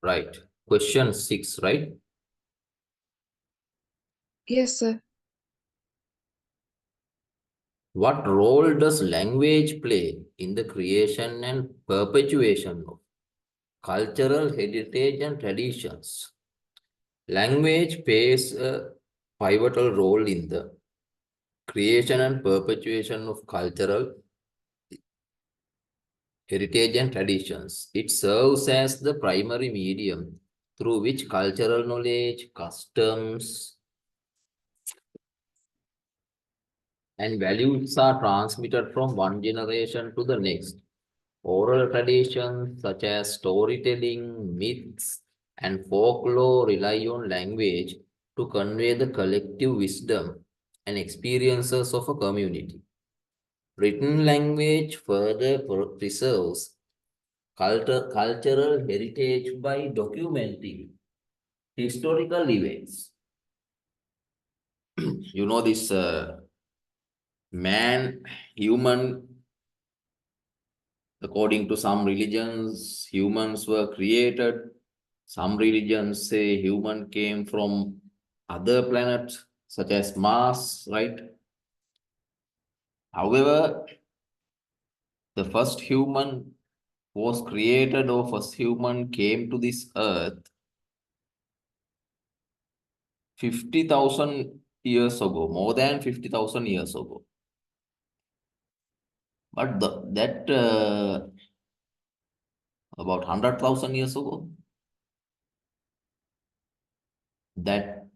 Right. Question 6, right? Yes, sir. What role does language play in the creation and perpetuation of cultural heritage and traditions? Language plays a pivotal role in the creation and perpetuation of cultural heritage and traditions. It serves as the primary medium through which cultural knowledge, customs, and values are transmitted from one generation to the next. Oral traditions such as storytelling, myths, and folklore rely on language to convey the collective wisdom and experiences of a community. Written language further preserves cultural heritage by documenting historical events. You know, this man, human, according to some religions, humans were created. Some religions say human came from other planets, such as Mars, right? However, the first human was created or first human came to this earth 50,000 years ago, more than 50,000 years ago. But that about 100,000 years ago, that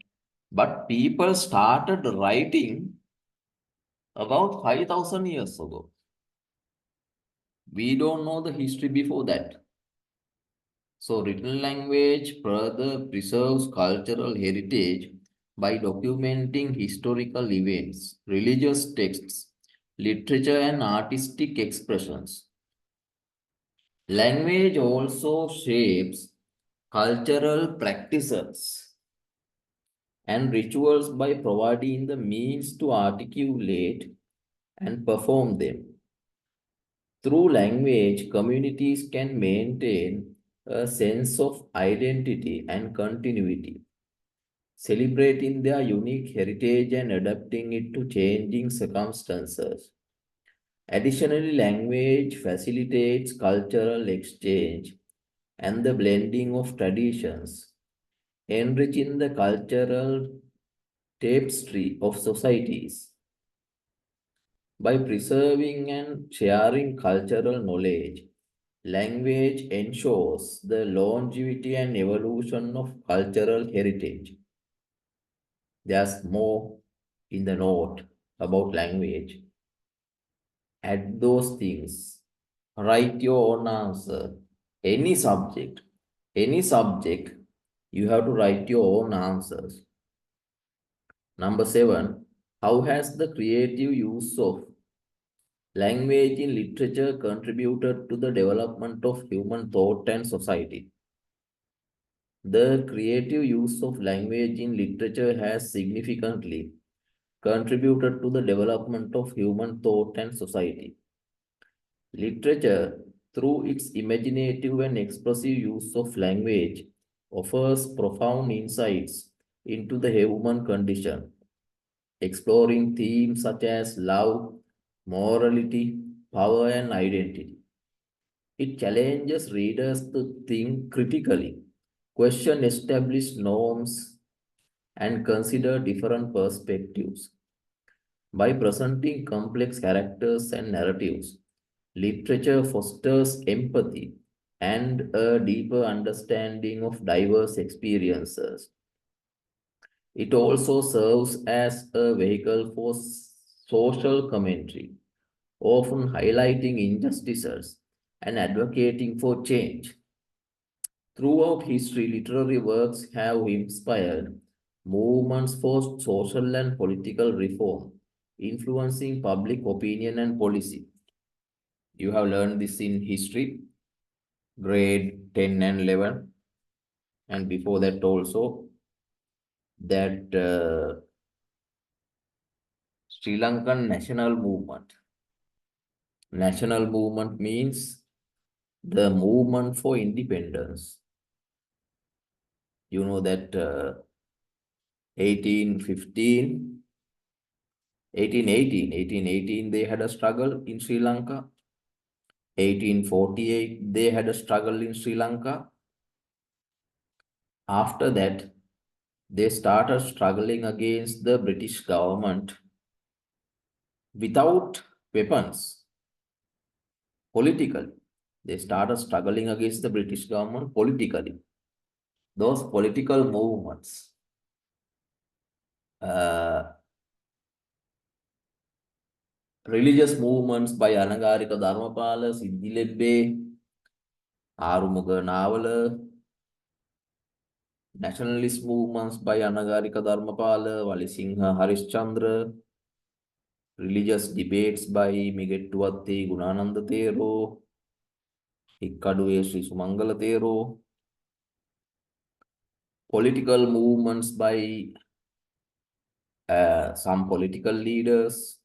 but people started writing about 5,000 years ago. We don't know the history before that. So written language further preserves cultural heritage by documenting historical events, religious texts, literature, and artistic expressions. Language also shapes cultural practices and rituals by providing the means to articulate and perform them. Through language, communities can maintain a sense of identity and continuity, celebrating their unique heritage and adapting it to changing circumstances. Additionally, language facilitates cultural exchange and the blending of traditions, enriching the cultural tapestry of societies. By preserving and sharing cultural knowledge, language ensures the longevity and evolution of cultural heritage. There's more in the note about language. Add those things. Write your own answer. Any subject, you have to write your own answers. Number 7, how has the creative use of language in literature contributed to the development of human thought and society? The creative use of language in literature has significantly contributed to the development of human thought and society. Literature, through its imaginative and expressive use of language, offers profound insights into the human condition, exploring themes such as love, morality, power, and identity. It challenges readers to think critically, question established norms, and consider different perspectives. By presenting complex characters and narratives, literature fosters empathy and a deeper understanding of diverse experiences. It also serves as a vehicle for social commentary, often highlighting injustices and advocating for change. Throughout history, literary works have inspired movements for social and political reform, influencing public opinion and policy. You have learned this in history, grade 10 and 11, and before that also, that Sri Lankan national movement. National movement means the movement for independence. You know that 1815, 1818, they had a struggle in Sri Lanka. 1848, they had a struggle in Sri Lanka. After that, they started struggling against the British government without weapons, politically. They started struggling against the British government politically. Those political movements, uh, religious movements by Anagarika Dharmapala, Siddhilebbe, Arumuga Navala, nationalist movements by Anagarika Dharmapala, Walisingha Harishchandra, religious debates by Migettuvatte Gunananda Thero, Hikkaduwe Sri Sumangala Thero, political movements by some political leaders,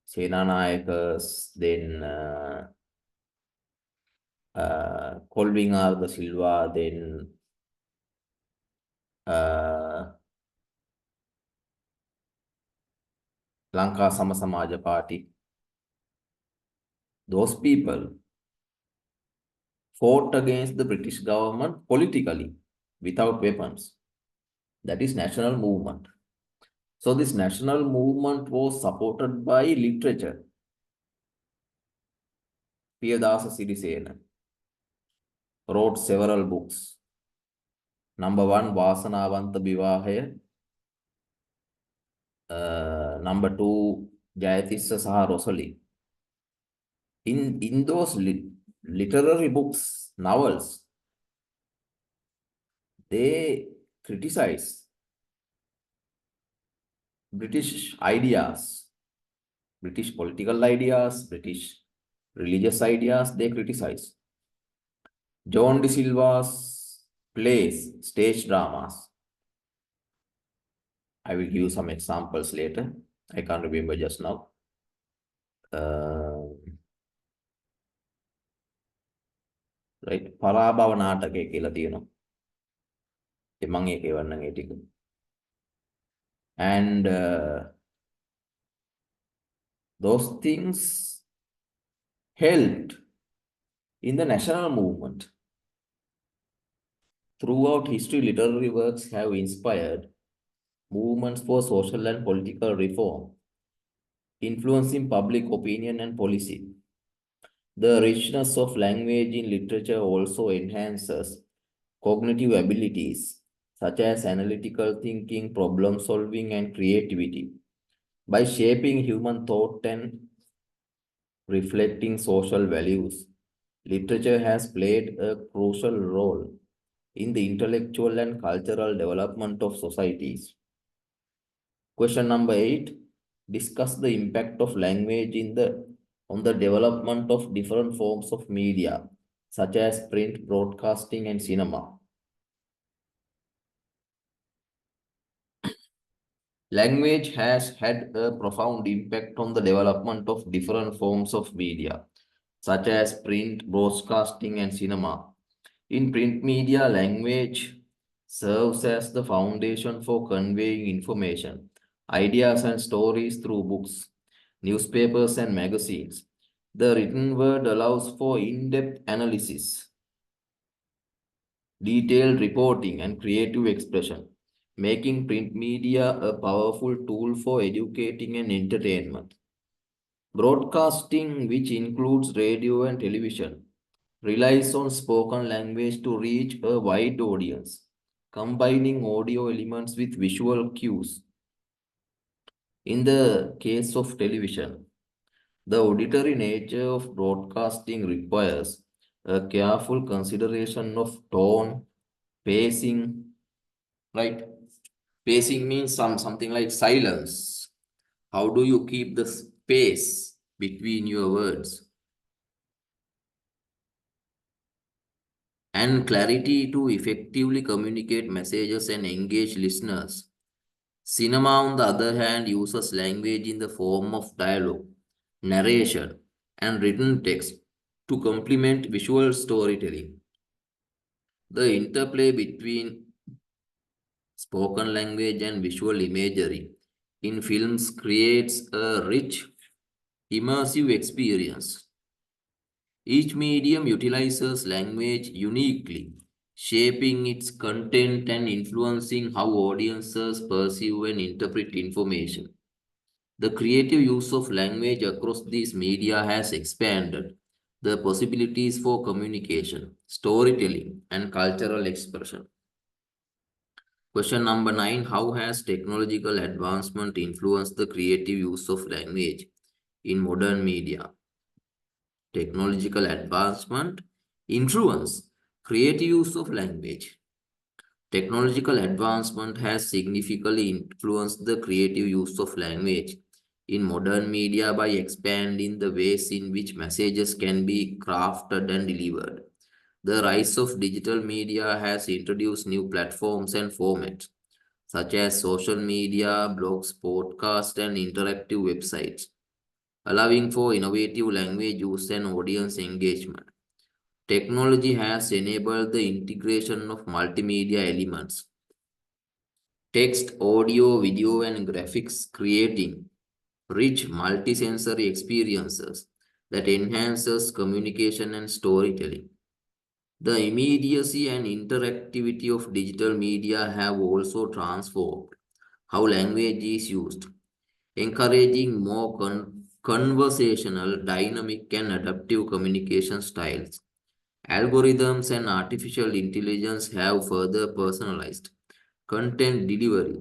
Senanayakas, then Kolvingar the Silva, then Lanka Samasamaja Party. Those people fought against the British government politically without weapons. That is national movement. So this national movement was supported by literature. Piyadasa Sirisena wrote several books. Number one, Vasanavanta Bivahaya. Number two, Jayatissa Saha Rosali. In those literary books, novels, they criticize British ideas, British political ideas, British religious ideas, they criticize. John De Silva's plays, stage dramas. I will give you some examples later. I can't remember just now. Right? පරාභව නාටකය කියලා තියෙනවා. මම ඒකේ වන්නන් ඒ ටික. And those things helped in the national movement. Throughout history, literary works have inspired movements for social and political reform, influencing public opinion and policy. The richness of language in literature also enhances cognitive abilities such as analytical thinking, problem solving, and creativity. By shaping human thought and reflecting social values, literature has played a crucial role in the intellectual and cultural development of societies. Question number 8. Discuss the impact of language on the development of different forms of media, such as print, broadcasting, and cinema. Language has had a profound impact on the development of different forms of media, such as print, broadcasting, and cinema. In print media, language serves as the foundation for conveying information, ideas, and stories through books, newspapers, and magazines. The written word allows for in-depth analysis, detailed reporting, and creative expression, making print media a powerful tool for educating and entertainment. Broadcasting, which includes radio and television, relies on spoken language to reach a wide audience, combining audio elements with visual cues. In the case of television, the auditory nature of broadcasting requires a careful consideration of tone, pacing, right? Pacing means something like silence. How do you keep the space between your words? And clarity to effectively communicate messages and engage listeners. Cinema, on the other hand, uses language in the form of dialogue, narration, and written text to complement visual storytelling. The interplay between spoken language and visual imagery in films creates a rich, immersive experience. Each medium utilizes language uniquely, shaping its content and influencing how audiences perceive and interpret information. The creative use of language across these media has expanded the possibilities for communication, storytelling, and cultural expression. Question number 9. How has technological advancement influenced the creative use of language in modern media? Technological advancement influence creative use of language. Technological advancement has significantly influenced the creative use of language in modern media by expanding the ways in which messages can be crafted and delivered. The rise of digital media has introduced new platforms and formats, such as social media, blogs, podcasts, and interactive websites, allowing for innovative language use and audience engagement. Technology has enabled the integration of multimedia elements, text, audio, video, and graphics, creating rich multisensory experiences that enhances communication and storytelling. The immediacy and interactivity of digital media have also transformed how language is used, encouraging more conversational, dynamic, and adaptive communication styles. Algorithms and artificial intelligence have further personalized content delivery,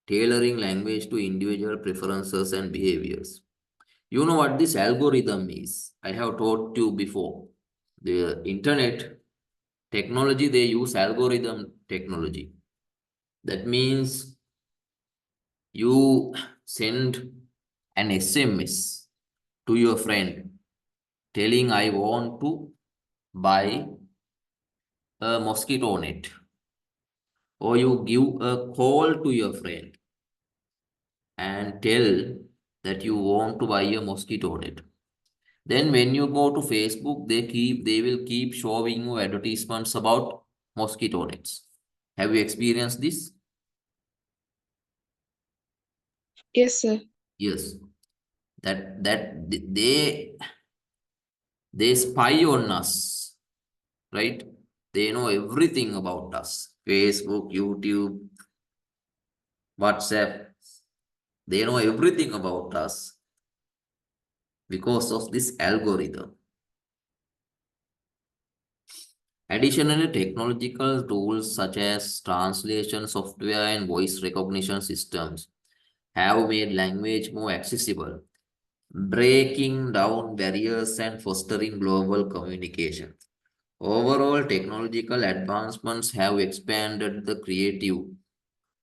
tailoring language to individual preferences and behaviors. You know what this algorithm is? I have taught you before. The internet technology, they use algorithm technology. That means you send an SMS to your friend telling I want to buy a mosquito net, or you give a call to your friend and tell that you want to buy a mosquito net. Then when you go to Facebook, they will keep showing you advertisements about mosquito nets. Have you experienced this? Yes, sir. Yes. They spy on us, right? They know everything about us. Facebook, YouTube, WhatsApp, they know everything about us because of this algorithm. Additionally, technological tools such as translation software and voice recognition systems have made language more accessible, breaking down barriers and fostering global communication. Overall, technological advancements have expanded the creative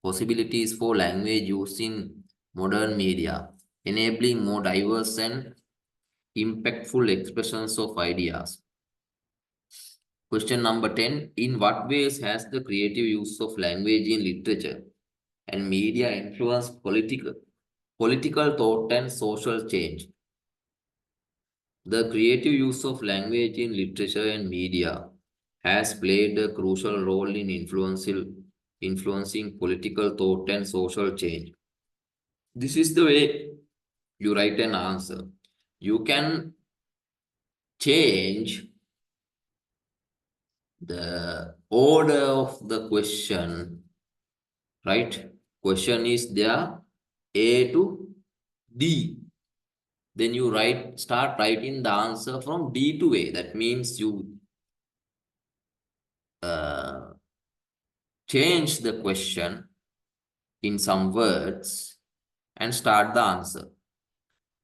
possibilities for language use in modern media, enabling more diverse and impactful expressions of ideas. Question number 10. In what ways has the creative use of language in literature and media influenced political thought and social change? The creative use of language in literature and media has played a crucial role in influencing political thought and social change. This is the way you write an answer. You can change the order of the question, right? Question is there A to D. Then you start writing the answer from D to A. That means you uh, change the question in some words and start the answer.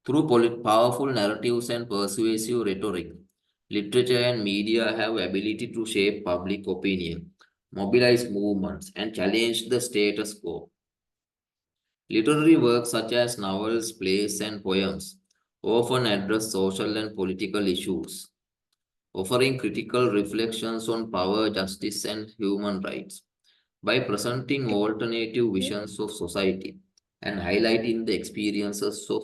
Through powerful narratives and persuasive rhetoric, literature and media have ability to shape public opinion, mobilize movements, and challenge the status quo. Literary works such as novels, plays, and poems often address social and political issues, offering critical reflections on power, justice, and human rights. By presenting alternative visions of society and highlighting the experiences of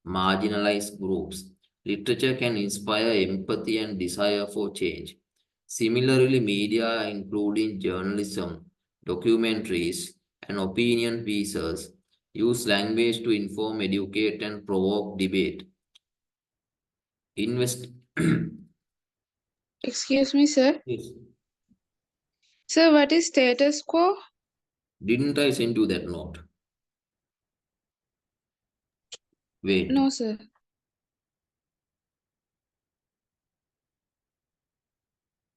marginalized groups, literature can inspire empathy and desire for change, Similarly, media, including journalism, documentaries, and opinion pieces, use language to inform, educate, and provoke debate. Invest. Excuse me, sir. Yes. Sir, what is status quo? Didn't I send you that note? Wait, No, sir.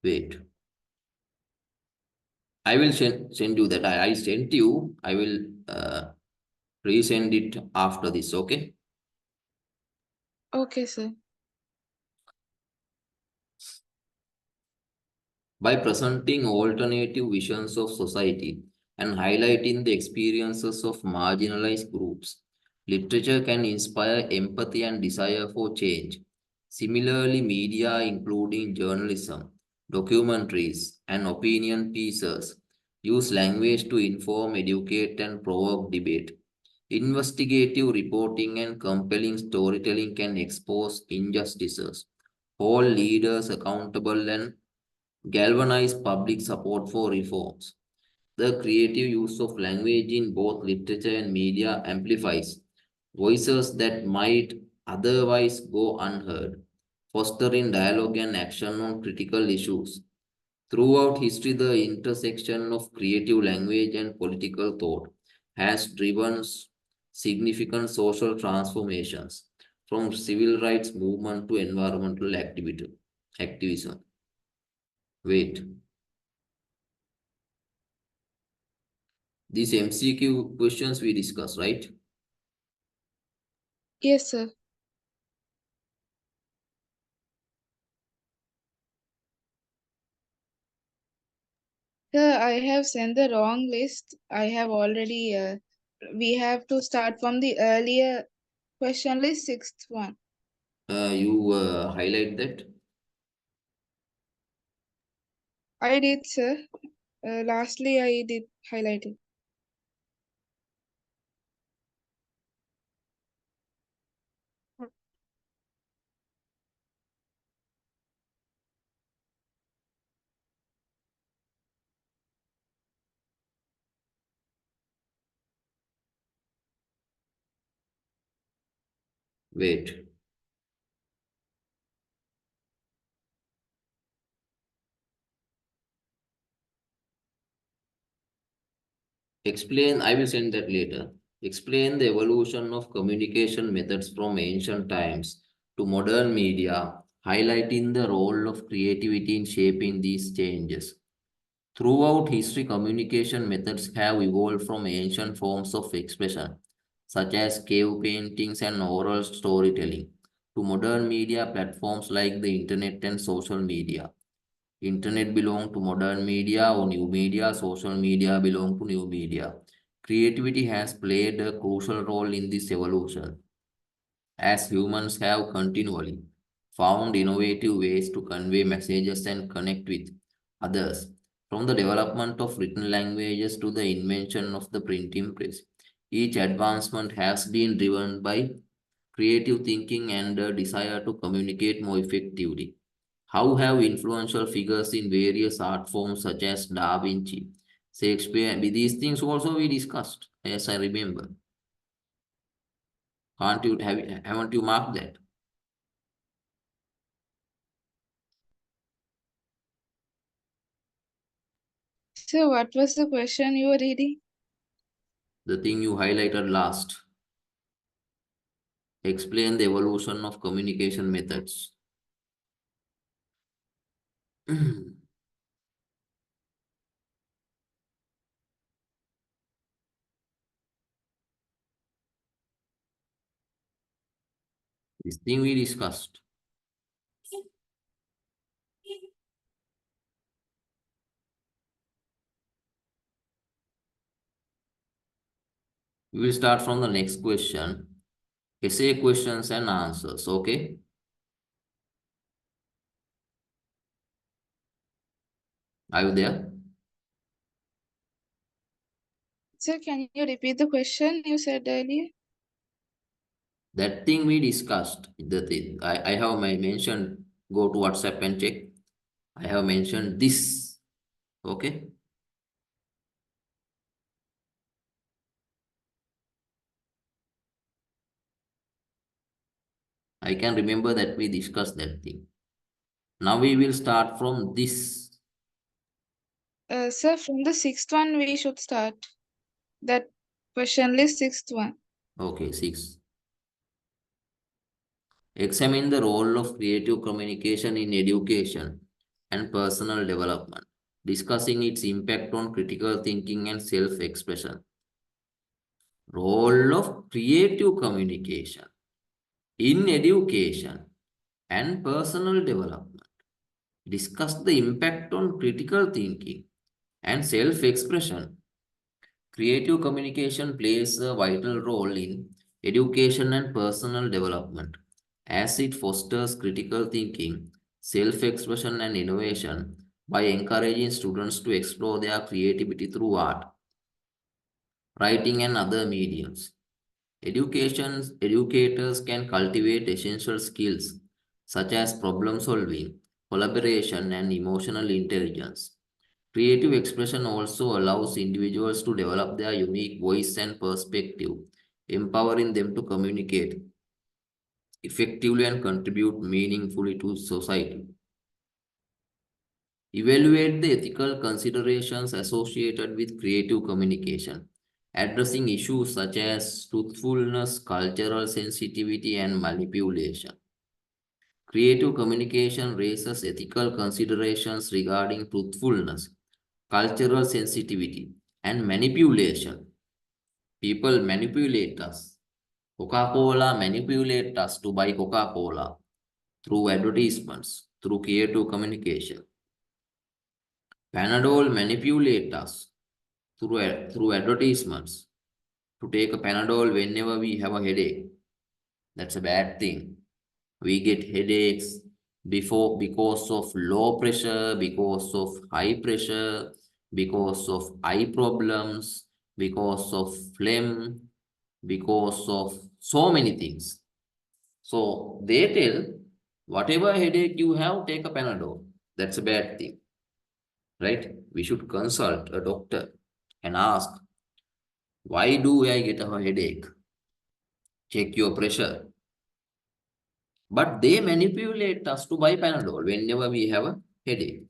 wait. I will send you that. I sent you. I will resend it after this. Okay. Okay, sir. By presenting alternative visions of society and highlighting the experiences of marginalized groups, literature can inspire empathy and desire for change. Similarly, media, including journalism, documentaries, and opinion pieces, use language to inform, educate, and provoke debate. Investigative reporting and compelling storytelling can expose injustices, hold leaders accountable, and galvanize public support for reforms. The creative use of language in both literature and media amplifies voices that might otherwise go unheard, fostering dialogue and action on critical issues. Throughout history, the intersection of creative language and political thought has driven significant social transformations, from civil rights movement to environmental activism. Wait. These MCQ questions we discussed, right? Yes, sir. Sir, I have sent the wrong list. I have already, we have to start from the earlier question list, sixth one. You highlight that. I did, sir. Lastly, I did highlight it. Wait. Explain, I will send that later. Explain the evolution of communication methods from ancient times to modern media, highlighting the role of creativity in shaping these changes. Throughout history, communication methods have evolved from ancient forms of expression, such as cave paintings and oral storytelling, to modern media platforms like the internet and social media. Internet belong to modern media or new media, social media belong to new media. Creativity has played a crucial role in this evolution, as humans have continually found innovative ways to convey messages and connect with others. From the development of written languages to the invention of the printing press, each advancement has been driven by creative thinking and a desire to communicate more effectively. How have influential figures in various art forms such as Da Vinci, Shakespeare, these things also we discussed, as I remember. Haven't you marked that? So, what was the question you were reading? The thing you highlighted last. Explain the evolution of communication methods. This thing we discussed. We will start from the next question. Essay questions and answers. Okay. Are you there? Sir, can you repeat the question you said earlier? That thing we discussed. The thing I have mentioned. Go to WhatsApp and check. I have mentioned this. Okay. I can remember that we discussed that thing. Now we will start from this. Sir, from the sixth one we should start. That question list, sixth one. Okay, 6. Examine the role of creative communication in education and personal development, discussing its impact on critical thinking and self-expression. Role of creative communication in education and personal development. Discuss the impact on critical thinking and self-expression. Creative communication plays a vital role in education and personal development as it fosters critical thinking, self-expression, and innovation by encouraging students to explore their creativity through art, writing, and other mediums. Educators can cultivate essential skills such as problem solving, collaboration, and emotional intelligence. Creative expression also allows individuals to develop their unique voice and perspective, empowering them to communicate effectively and contribute meaningfully to society. Evaluate the ethical considerations associated with creative communication, addressing issues such as truthfulness, cultural sensitivity, and manipulation. Creative communication raises ethical considerations regarding truthfulness, cultural sensitivity, and manipulation. People manipulate us. Coca-Cola manipulate us to buy Coca-Cola through advertisements, through creative communication. Panadol manipulate us through advertisements to take a Panadol whenever we have a headache. That's a bad thing. We get headaches because of low pressure, because of high pressure, because of eye problems, because of phlegm, because of so many things. So they tell whatever headache you have, take a Panadol. That's a bad thing, right? We should consult a doctor and ask, why do I get a headache? Check your pressure. But they manipulate us to buy Panadol whenever we have a headache.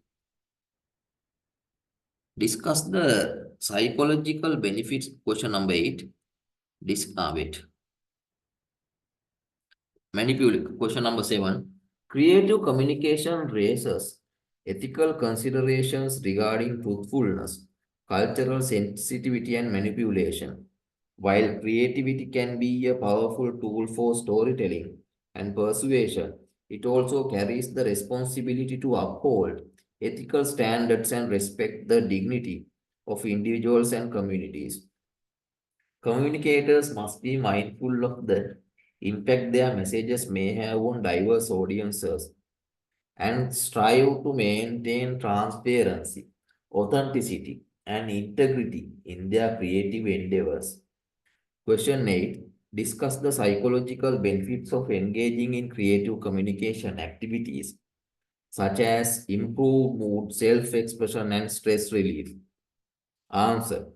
Discuss the psychological benefits. Question number 8. Wait. Manipulate. Question number 7. Creative communication raises ethical considerations regarding truthfulness, cultural sensitivity, and manipulation. While creativity can be a powerful tool for storytelling and persuasion, it also carries the responsibility to uphold ethical standards and respect the dignity of individuals and communities. Communicators must be mindful of the impact their messages may have on diverse audiences and strive to maintain transparency, authenticity, and integrity in their creative endeavors. Question 8. Discuss the psychological benefits of engaging in creative communication activities such as improved mood, self-expression, and stress relief. Answer.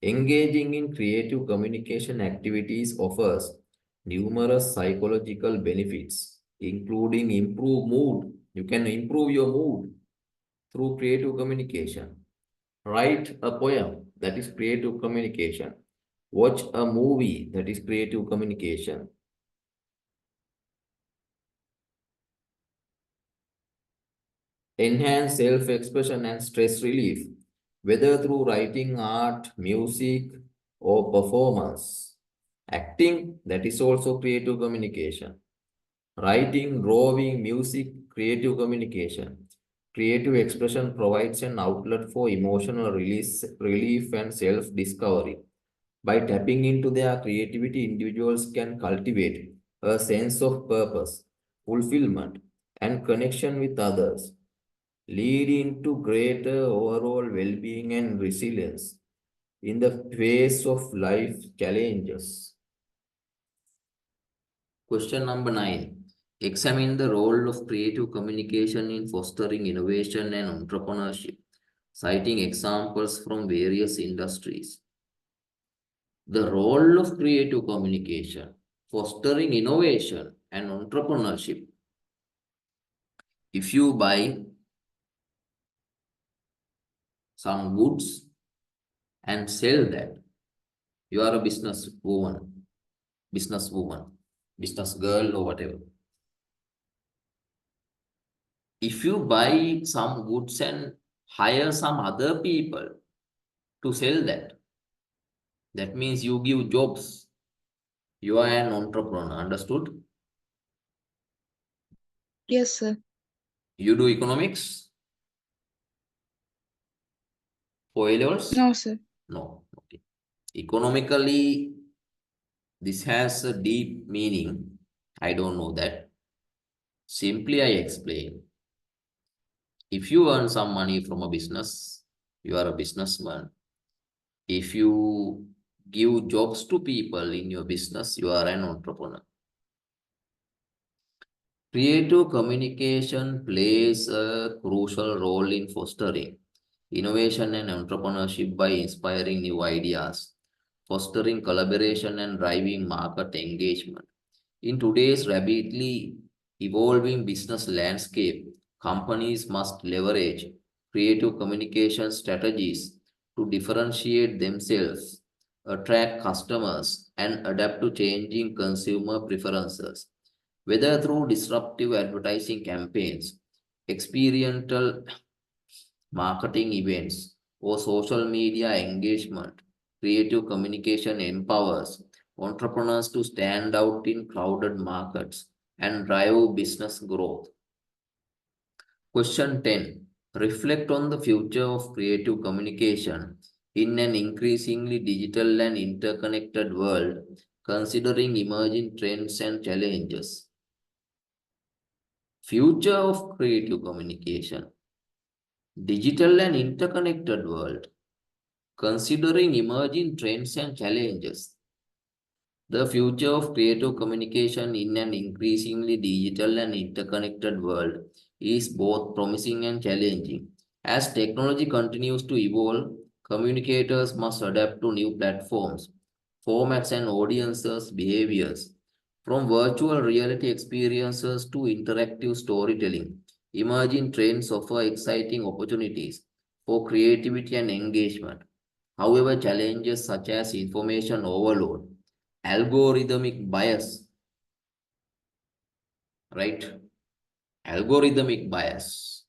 Engaging in creative communication activities offers numerous psychological benefits, including improved mood. You can improve your mood through creative communication. Write a poem, that is creative communication. Watch a movie, that is creative communication. Enhance self-expression and stress relief, whether through writing, art, music, or performance. Acting, that is also creative communication. Writing, drawing, music, creative communication. Creative expression provides an outlet for emotional relief and self-discovery. By tapping into their creativity, individuals can cultivate a sense of purpose, fulfillment, and connection with others, leading to greater overall well-being and resilience in the face of life challenges. Question number 9. Examine the role of creative communication in fostering innovation and entrepreneurship, citing examples from various industries. The role of creative communication, fostering innovation and entrepreneurship. If you buy some goods and sell that, you are a businesswoman, business girl, or whatever. If you buy some goods and hire some other people to sell that, that means you give jobs. You are an entrepreneur, understood? Yes, sir. You do economics for A-levels? No, sir. No. Okay. Economically, this has a deep meaning. I don't know that. Simply, I explain. If you earn some money from a business, you are a businessman. If you give jobs to people in your business, you are an entrepreneur. Creative communication plays a crucial role in fostering innovation and entrepreneurship by inspiring new ideas, fostering collaboration, and driving market engagement. In today's rapidly evolving business landscape, companies must leverage creative communication strategies to differentiate themselves, attract customers, and adapt to changing consumer preferences. Whether through disruptive advertising campaigns, experiential marketing events, or social media engagement, creative communication empowers entrepreneurs to stand out in crowded markets and drive business growth. Question 10. Reflect on the future of creative communication in an increasingly digital and interconnected world, considering emerging trends and challenges. Future of creative communication, digital and interconnected world, considering emerging trends and challenges. The future of creative communication in an increasingly digital and interconnected world is both promising and challenging. As technology continues to evolve, communicators must adapt to new platforms, formats, and audiences' behaviors. From virtual reality experiences to interactive storytelling, emerging trends offer exciting opportunities for creativity and engagement. However, challenges such as information overload, algorithmic bias, right? Algorithmic bias.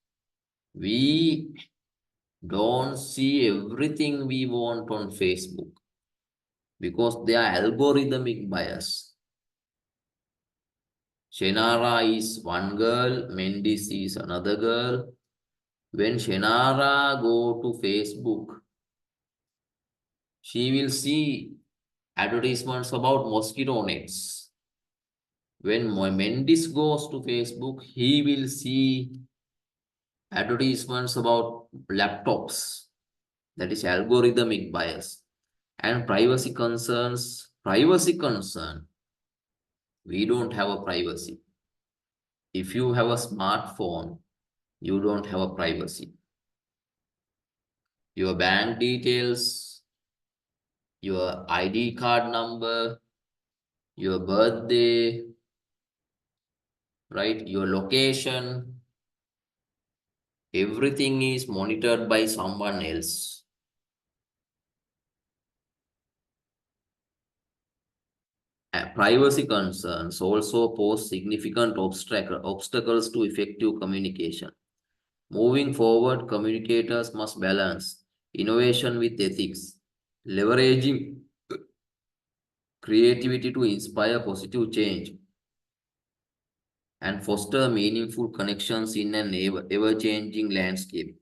We don't see everything we want on Facebook because they are algorithmic bias. Shenara is one girl, Mendis is another girl. When Shenara go to Facebook, she will see advertisements about mosquito nets. When Mendis goes to Facebook, he will see advertisements about laptops. That is algorithmic bias. And privacy concern. We don't have a privacy. If you have a smartphone, you don't have a privacy. Your bank details, your ID card number, your birthday, right? Your location, everything is monitored by someone else. Privacy concerns also pose significant obstacles to effective communication. Moving forward, communicators must balance innovation with ethics, leveraging creativity to inspire positive change and foster meaningful connections in an ever-changing landscape.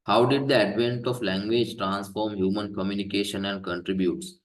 How did the advent of language transform human communication and contributes